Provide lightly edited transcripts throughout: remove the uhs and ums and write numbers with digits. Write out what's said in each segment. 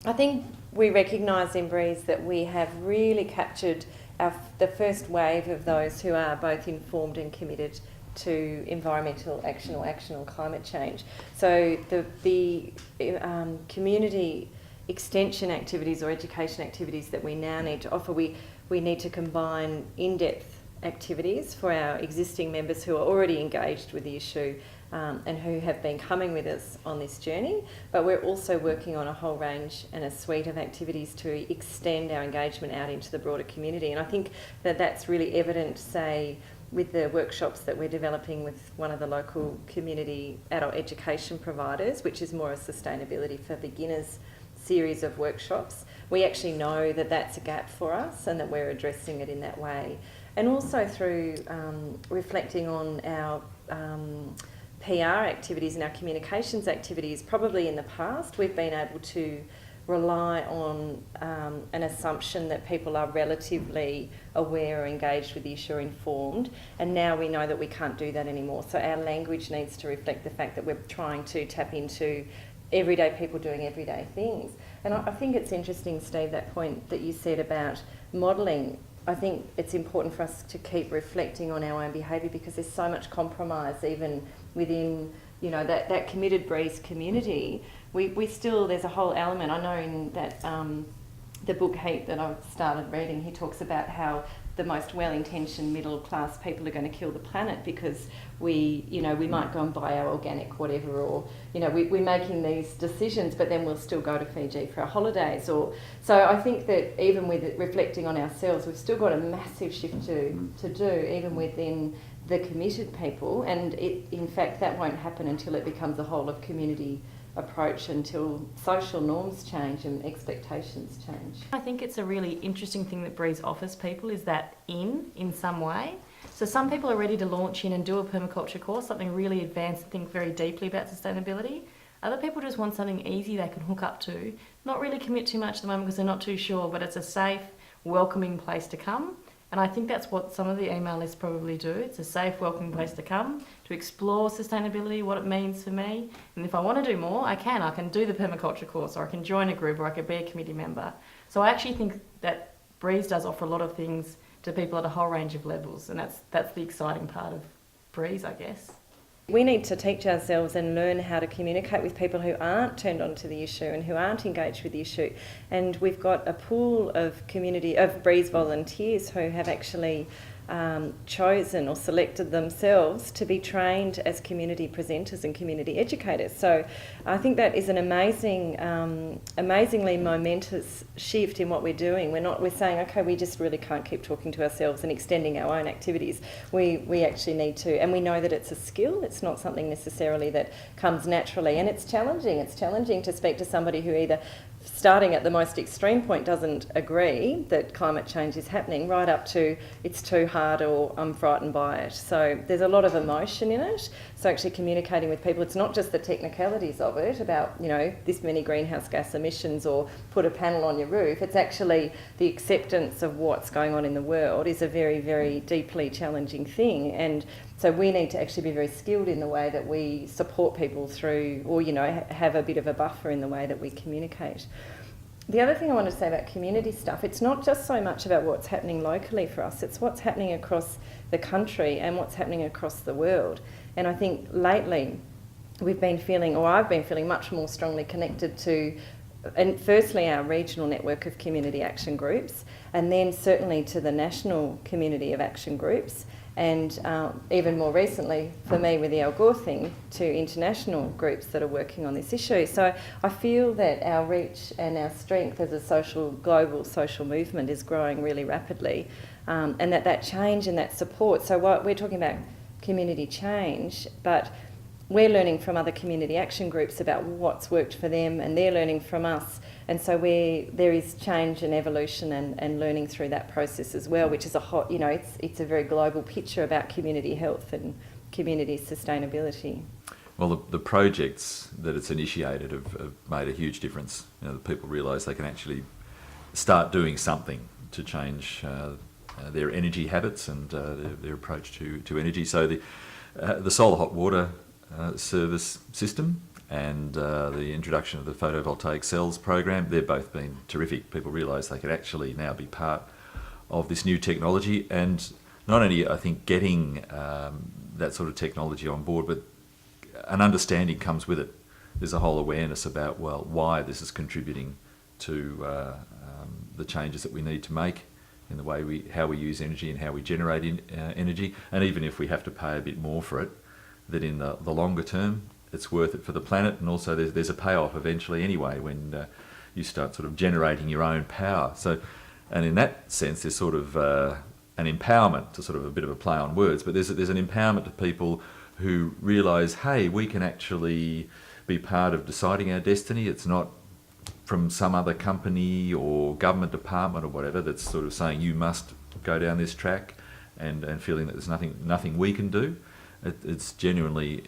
I think we recognise in Breeze that we have really captured the first wave of those who are both informed and committed to environmental action or action on climate change. So the community extension activities or education activities that we now need to offer, we need to combine in-depth activities for our existing members who are already engaged with the issue and who have been coming with us on this journey, but we're also working on a whole range and a suite of activities to extend our engagement out into the broader community. And I think that that's really evident, say, with the workshops that we're developing with one of the local community adult education providers, which is more a sustainability for beginners series of workshops. We actually know that that's a gap for us and that we're addressing it in that way. And also through reflecting on our PR activities and our communications activities. Probably in the past we've been able to rely on an assumption that people are relatively aware or engaged with the issue or informed, and now we know that we can't do that anymore. So our language needs to reflect the fact that we're trying to tap into everyday people doing everyday things. And I think it's interesting, Steve, that point that you said about modelling. I think it's important for us to keep reflecting on our own behaviour, because there's so much compromise even within, you know, that committed Breeze community. We still, there's a whole element. I know in that the book Heat that I've started reading, he talks about how the most well-intentioned middle-class people are going to kill the planet because we might go and buy our organic whatever, or, you know, we're making these decisions, but then we'll still go to Fiji for our holidays. So I think that even with it, reflecting on ourselves, we've still got a massive shift to do, even within the committed people, and in fact that won't happen until it becomes a whole of community approach, until social norms change and expectations change. I think it's a really interesting thing that Breeze offers people, is that in some way. So some people are ready to launch in and do a permaculture course, something really advanced and think very deeply about sustainability. Other people just want something easy they can hook up to, not really commit too much at the moment because they're not too sure, but it's a safe, welcoming place to come. And I think that's what some of the email lists probably do. It's a safe, welcoming place to come, to explore sustainability, what it means for me. And if I want to do more, I can do the permaculture course, or I can join a group, or I could be a committee member. So I actually think that Breeze does offer a lot of things to people at a whole range of levels, and that's the exciting part of Breeze, I guess. We need to teach ourselves and learn how to communicate with people who aren't turned on to the issue and who aren't engaged with the issue. And we've got a pool of Breeze volunteers who have actually chosen or selected themselves to be trained as community presenters and community educators. So I think that is an amazingly momentous shift in what we're doing. We're saying, okay, we just really can't keep talking to ourselves and extending our own activities. We actually need to, and we know that it's a skill. It's not something necessarily that comes naturally, and it's challenging. It's challenging to speak to somebody who either, starting at the most extreme point, doesn't agree that climate change is happening, right up to it's too hard or I'm frightened by it. So there's a lot of emotion in it. So actually communicating with people, it's not just the technicalities of it about, you know, this many greenhouse gas emissions or put a panel on your roof. It's actually the acceptance of what's going on in the world is a very, very deeply challenging thing. And so we need to actually be very skilled in the way that we support people through, or, you know, have a bit of a buffer in the way that we communicate. The other thing I want to say about community stuff, it's not just so much about what's happening locally for us, it's what's happening across the country and what's happening across the world. And I think lately I've been feeling much more strongly connected to, and firstly our regional network of community action groups, and then certainly to the national community of action groups, and even more recently for me with the Al Gore thing, to international groups that are working on this issue. So I feel that our reach and our strength as a global social movement is growing really rapidly, and that change and that support. So what we're talking about community change, but we're learning from other community action groups about what's worked for them, and they're learning from us. And so there is change and evolution and learning through that process as well, which is it's a very global picture about community health and community sustainability. Well, the projects that it's initiated have made a huge difference. You know, people realise they can actually start doing something to change their energy habits and their approach to energy. So the solar hot water service system and the introduction of the photovoltaic cells program, they've both been terrific. People realise they can actually now be part of this new technology, and not only, I think, getting that sort of technology on board, but an understanding comes with it. There's a whole awareness about, well, why this is contributing to the changes that we need to make in the way how we use energy and how we generate energy. And even if we have to pay a bit more for it, that in the longer term, it's worth it for the planet. And also there's a payoff eventually anyway when you start sort of generating your own power. So, and in that sense, there's sort of an empowerment, to sort of a bit of a play on words, but there's an empowerment to people who realise, hey, we can actually be part of deciding our destiny. It's not from some other company or government department or whatever that's sort of saying you must go down this track, and feeling that there's nothing we can do. It's genuinely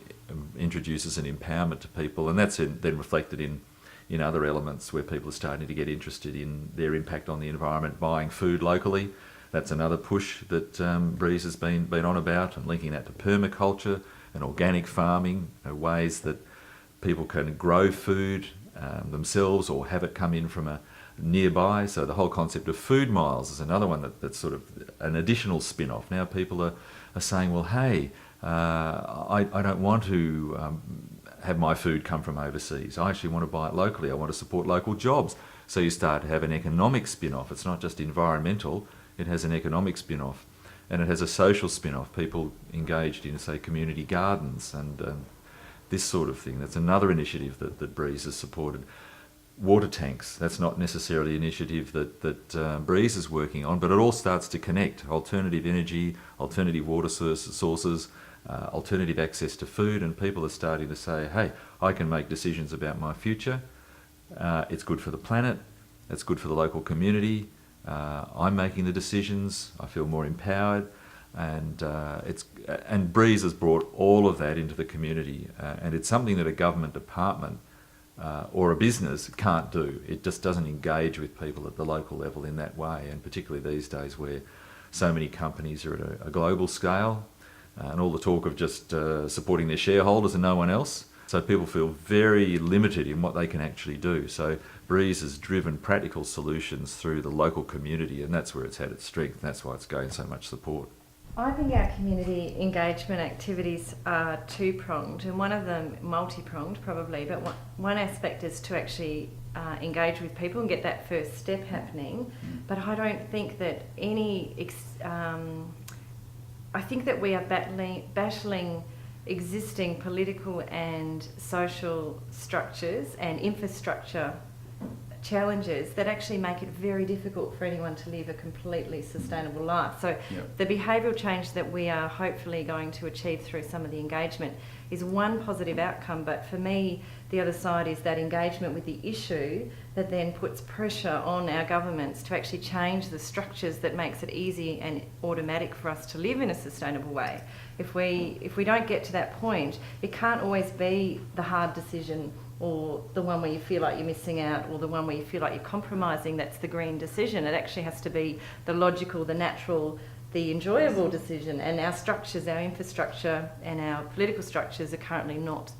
introduces an empowerment to people, and that's then reflected in other elements where people are starting to get interested in their impact on the environment, buying food locally. That's another push that Breeze has been on about, and linking that to permaculture and organic farming, ways that people can grow food themselves or have it come in from a nearby. So the whole concept of food miles is another one that's sort of an additional spin-off. Now people are saying, well, hey, I don't want to have my food come from overseas. I actually want to buy it locally. I want to support local jobs. So you start to have an economic spin-off. It's not just environmental, it has an economic spin-off. And it has a social spin-off. People engaged in, say, community gardens and this sort of thing. That's another initiative that Breeze has supported. Water tanks, that's not necessarily an initiative that Breeze is working on, but it all starts to connect. Alternative energy, alternative water sources, alternative access to food, and people are starting to say, hey, I can make decisions about my future. It's good for the planet, it's good for the local community. I'm making the decisions, I feel more empowered, and Breeze has brought all of that into the community, and it's something that a government department or a business can't do. It just doesn't engage with people at the local level in that way, and particularly these days where so many companies are at a global scale, and all the talk of just supporting their shareholders and no one else. So people feel very limited in what they can actually do. So Breeze has driven practical solutions through the local community, and that's where it's had its strength. That's why it's gained so much support. I think our community engagement activities are two-pronged, and one of them multi-pronged probably, but one aspect is to actually engage with people and get that first step happening. But I don't think that I think that we are battling existing political and social structures and infrastructure challenges that actually make it very difficult for anyone to live a completely sustainable life. So the behavioural change that we are hopefully going to achieve through some of the engagement is one positive outcome, but for me the other side is that engagement with the issue that then puts pressure on our governments to actually change the structures that makes it easy and automatic for us to live in a sustainable way. If we don't get to that point, it can't always be the hard decision or the one where you feel like you're missing out, or the one where you feel like you're compromising, that's the green decision. It actually has to be the logical, the natural, the enjoyable decision. And our structures, our infrastructure and our political structures are currently not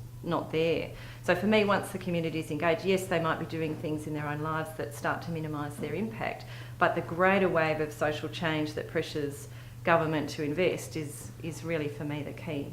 there. So for me, once the community is engaged, yes, they might be doing things in their own lives that start to minimise their impact, but the greater wave of social change that pressures government to invest is really, for me, the key.